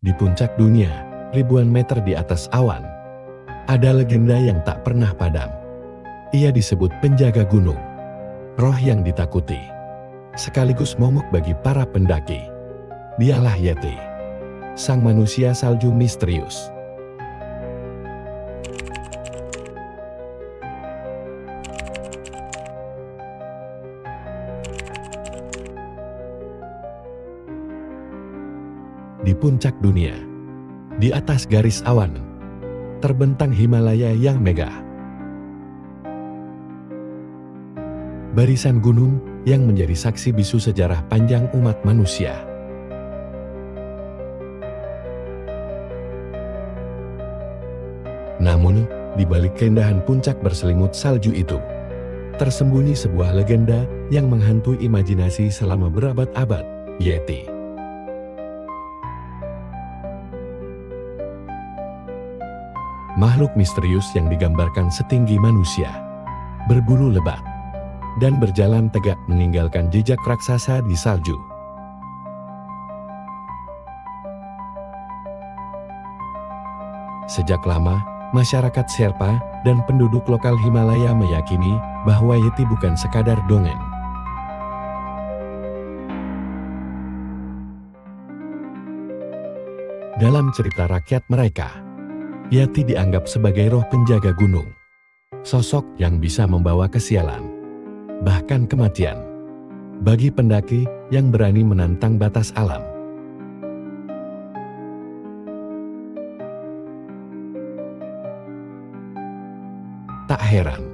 Di puncak dunia, ribuan meter di atas awan, ada legenda yang tak pernah padam. Ia disebut penjaga gunung, roh yang ditakuti, sekaligus momok bagi para pendaki. Dialah Yeti, sang manusia salju misterius. Di puncak dunia, di atas garis awan, terbentang Himalaya yang megah. Barisan gunung yang menjadi saksi bisu sejarah panjang umat manusia. Namun, di balik keindahan puncak berselimut salju itu, tersembunyi sebuah legenda yang menghantui imajinasi selama berabad-abad, Yeti. Makhluk misterius yang digambarkan setinggi manusia, berbulu lebat, dan berjalan tegak meninggalkan jejak raksasa di salju. Sejak lama, masyarakat Sherpa dan penduduk lokal Himalaya meyakini bahwa Yeti bukan sekadar dongeng. Dalam cerita rakyat mereka, Yeti dianggap sebagai roh penjaga gunung, sosok yang bisa membawa kesialan, bahkan kematian, bagi pendaki yang berani menantang batas alam. Tak heran,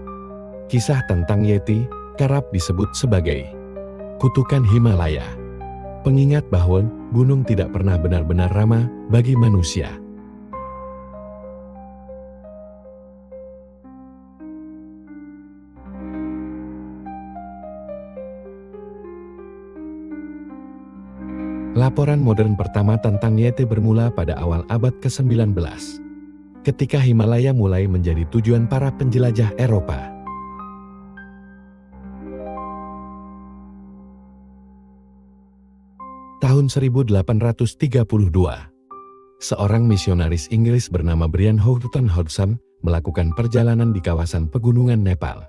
kisah tentang Yeti kerap disebut sebagai kutukan Himalaya, pengingat bahwa gunung tidak pernah benar-benar ramah bagi manusia. Laporan modern pertama tentang Yeti bermula pada awal abad ke-19, ketika Himalaya mulai menjadi tujuan para penjelajah Eropa. Tahun 1832, seorang misionaris Inggris bernama Brian Houghton Hodgson melakukan perjalanan di kawasan pegunungan Nepal.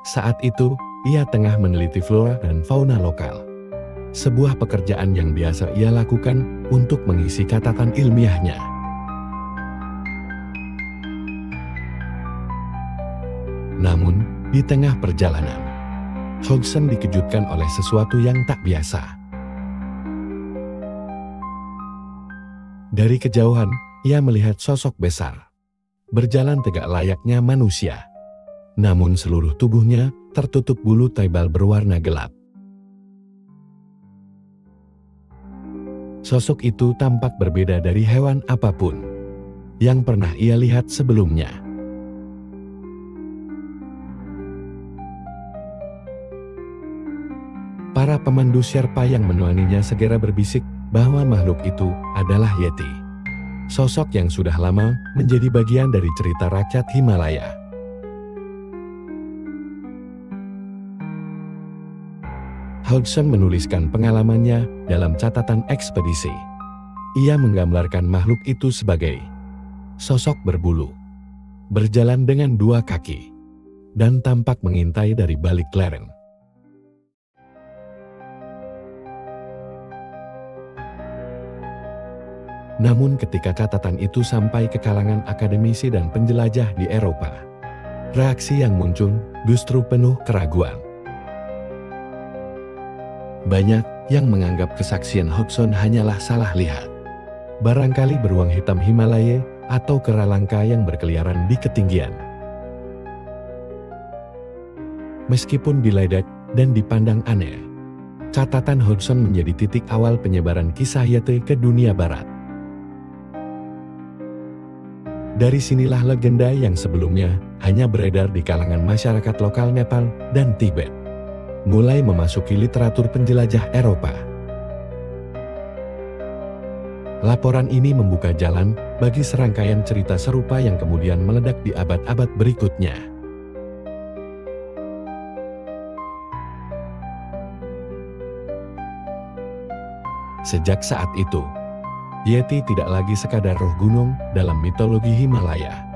Saat itu, ia tengah meneliti flora dan fauna lokal. Sebuah pekerjaan yang biasa ia lakukan untuk mengisi catatan ilmiahnya. Namun, di tengah perjalanan, Hodgson dikejutkan oleh sesuatu yang tak biasa. Dari kejauhan, ia melihat sosok besar, berjalan tegak layaknya manusia. Namun seluruh tubuhnya tertutup bulu tebal berwarna gelap. Sosok itu tampak berbeda dari hewan apapun yang pernah ia lihat sebelumnya. Para pemandu Sherpa yang menemaninya segera berbisik bahwa makhluk itu adalah Yeti, sosok yang sudah lama menjadi bagian dari cerita rakyat Himalaya. Hodgson menuliskan pengalamannya dalam catatan ekspedisi. Ia menggambarkan makhluk itu sebagai sosok berbulu, berjalan dengan dua kaki, dan tampak mengintai dari balik lereng. Namun ketika catatan itu sampai ke kalangan akademisi dan penjelajah di Eropa, reaksi yang muncul justru penuh keraguan. Banyak yang menganggap kesaksian Hodgson hanyalah salah lihat. Barangkali beruang hitam Himalaya atau kera langka yang berkeliaran di ketinggian. Meskipun diledek dan dipandang aneh, catatan Hodgson menjadi titik awal penyebaran kisah Yeti ke dunia barat. Dari sinilah legenda yang sebelumnya hanya beredar di kalangan masyarakat lokal Nepal dan Tibet, mulai memasuki literatur penjelajah Eropa. Laporan ini membuka jalan bagi serangkaian cerita serupa yang kemudian meledak di abad-abad berikutnya. Sejak saat itu, Yeti tidak lagi sekadar roh gunung dalam mitologi Himalaya,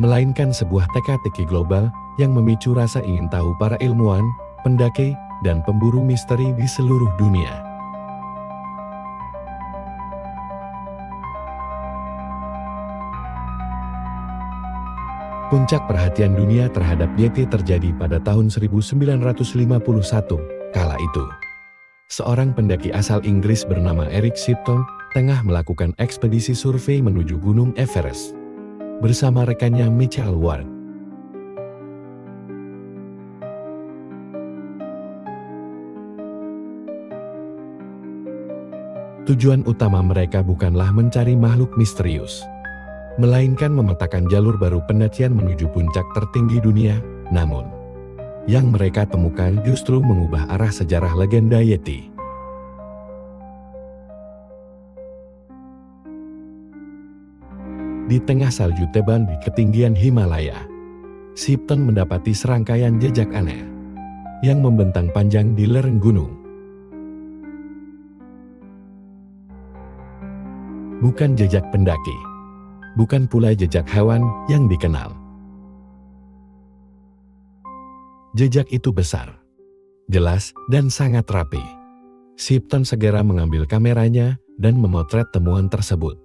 melainkan sebuah teka-teki global yang memicu rasa ingin tahu para ilmuwan, pendaki, dan pemburu misteri di seluruh dunia. Puncak perhatian dunia terhadap Yeti terjadi pada tahun 1951. Kala itu, seorang pendaki asal Inggris bernama Eric Shipton tengah melakukan ekspedisi survei menuju Gunung Everest bersama rekannya Michael Ward. Tujuan utama mereka bukanlah mencari makhluk misterius, melainkan memetakan jalur baru pendakian menuju puncak tertinggi dunia. Namun, yang mereka temukan justru mengubah arah sejarah legenda Yeti. Di tengah salju tebal di ketinggian Himalaya, Shipton mendapati serangkaian jejak aneh yang membentang panjang di lereng gunung. Bukan jejak pendaki, bukan pula jejak hewan yang dikenal. Jejak itu besar, jelas, dan sangat rapi. Shipton segera mengambil kameranya dan memotret temuan tersebut.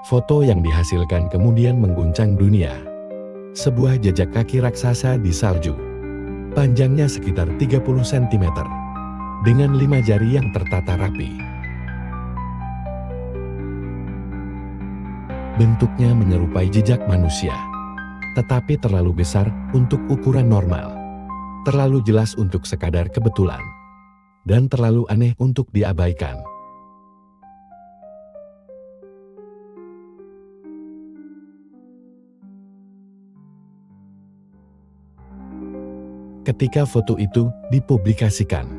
Foto yang dihasilkan kemudian mengguncang dunia. Sebuah jejak kaki raksasa di salju, panjangnya sekitar 30 cm, dengan 5 jari yang tertata rapi. Bentuknya menyerupai jejak manusia, tetapi terlalu besar untuk ukuran normal, terlalu jelas untuk sekadar kebetulan, dan terlalu aneh untuk diabaikan. Ketika foto itu dipublikasikan,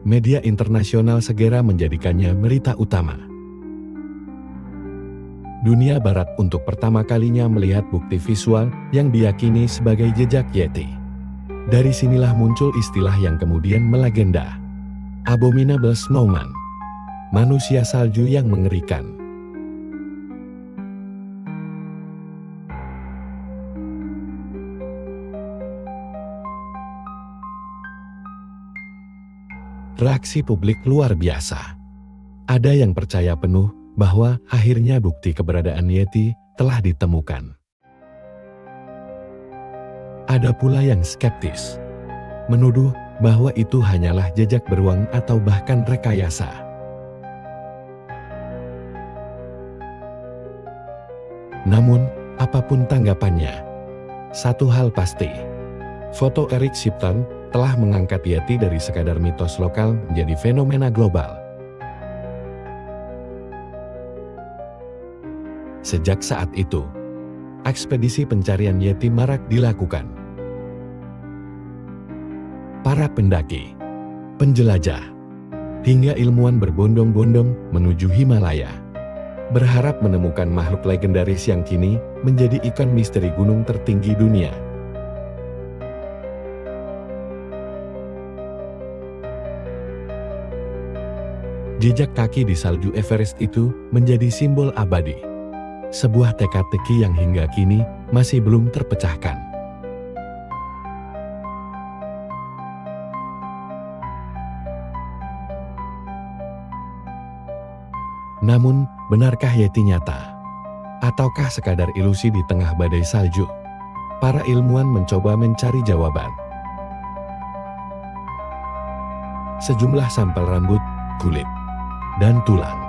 media internasional segera menjadikannya berita utama. Dunia Barat untuk pertama kalinya melihat bukti visual yang diyakini sebagai jejak Yeti. Dari sinilah muncul istilah yang kemudian melegenda, Abominable Snowman, manusia salju yang mengerikan. Reaksi publik luar biasa. Ada yang percaya penuh bahwa akhirnya bukti keberadaan Yeti telah ditemukan. Ada pula yang skeptis, menuduh bahwa itu hanyalah jejak beruang atau bahkan rekayasa. Namun, apapun tanggapannya, satu hal pasti, foto Eric Shipton telah mengangkat Yeti dari sekadar mitos lokal menjadi fenomena global. Sejak saat itu, ekspedisi pencarian Yeti marak dilakukan. Para pendaki, penjelajah, hingga ilmuwan berbondong-bondong menuju Himalaya, berharap menemukan makhluk legendaris yang kini menjadi ikon misteri gunung tertinggi dunia. Jejak kaki di salju Everest itu menjadi simbol abadi, sebuah teka-teki yang hingga kini masih belum terpecahkan. Namun, benarkah Yeti nyata? Ataukah sekadar ilusi di tengah badai salju? Para ilmuwan mencoba mencari jawaban. Sejumlah sampel rambut, kulit, dan tulang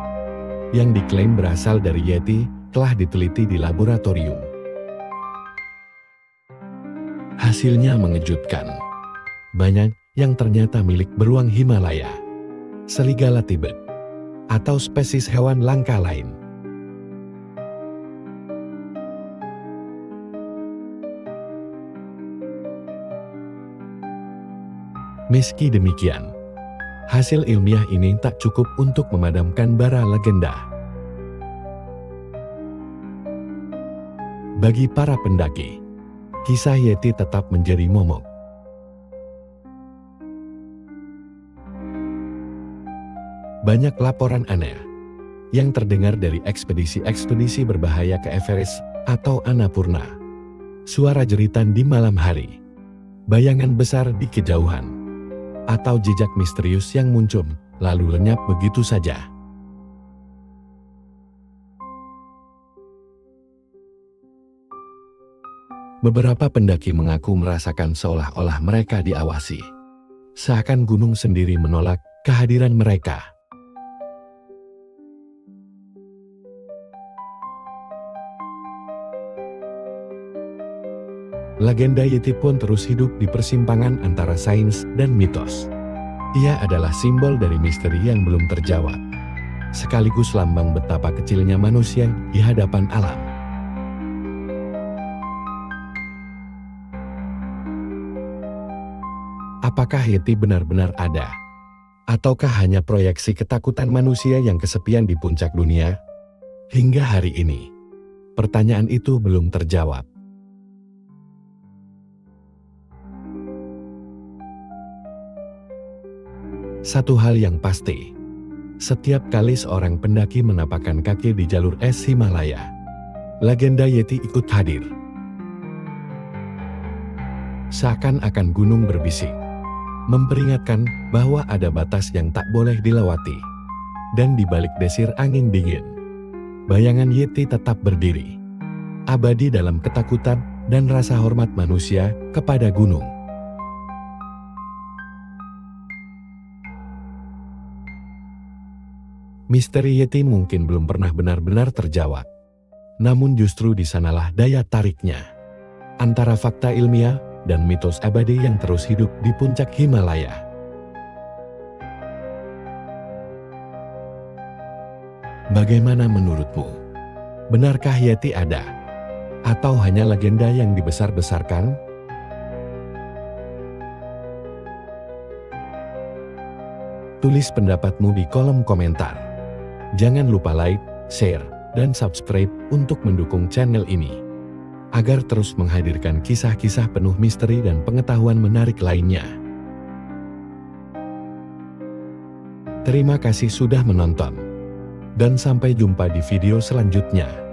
yang diklaim berasal dari Yeti telah diteliti di laboratorium. Hasilnya mengejutkan. Banyak yang ternyata milik beruang Himalaya, serigala Tibet, atau spesies hewan langka lain. Meski demikian, hasil ilmiah ini tak cukup untuk memadamkan bara legenda. Bagi para pendaki, kisah Yeti tetap menjadi momok. Banyak laporan aneh yang terdengar dari ekspedisi-ekspedisi berbahaya ke Everest atau Annapurna. Suara jeritan di malam hari, bayangan besar di kejauhan, atau jejak misterius yang muncul lalu lenyap begitu saja. Beberapa pendaki mengaku merasakan seolah-olah mereka diawasi, seakan gunung sendiri menolak kehadiran mereka. Legenda Yeti pun terus hidup di persimpangan antara sains dan mitos. Ia adalah simbol dari misteri yang belum terjawab, sekaligus lambang betapa kecilnya manusia di hadapan alam. Apakah Yeti benar-benar ada? Ataukah hanya proyeksi ketakutan manusia yang kesepian di puncak dunia? Hingga hari ini, pertanyaan itu belum terjawab. Satu hal yang pasti, setiap kali seorang pendaki menapakkan kaki di jalur es Himalaya, legenda Yeti ikut hadir. Seakan-akan gunung berbisik, memperingatkan bahwa ada batas yang tak boleh dilewati. Dan di balik desir angin dingin, bayangan Yeti tetap berdiri, abadi dalam ketakutan dan rasa hormat manusia kepada gunung. Misteri Yeti mungkin belum pernah benar-benar terjawab. Namun justru di sanalah daya tariknya, antara fakta ilmiah dan mitos abadi yang terus hidup di puncak Himalaya. Bagaimana menurutmu? Benarkah Yeti ada? Atau hanya legenda yang dibesar-besarkan? Tulis pendapatmu di kolom komentar. Jangan lupa like, share, dan subscribe untuk mendukung channel ini, agar terus menghadirkan kisah-kisah penuh misteri dan pengetahuan menarik lainnya. Terima kasih sudah menonton, dan sampai jumpa di video selanjutnya.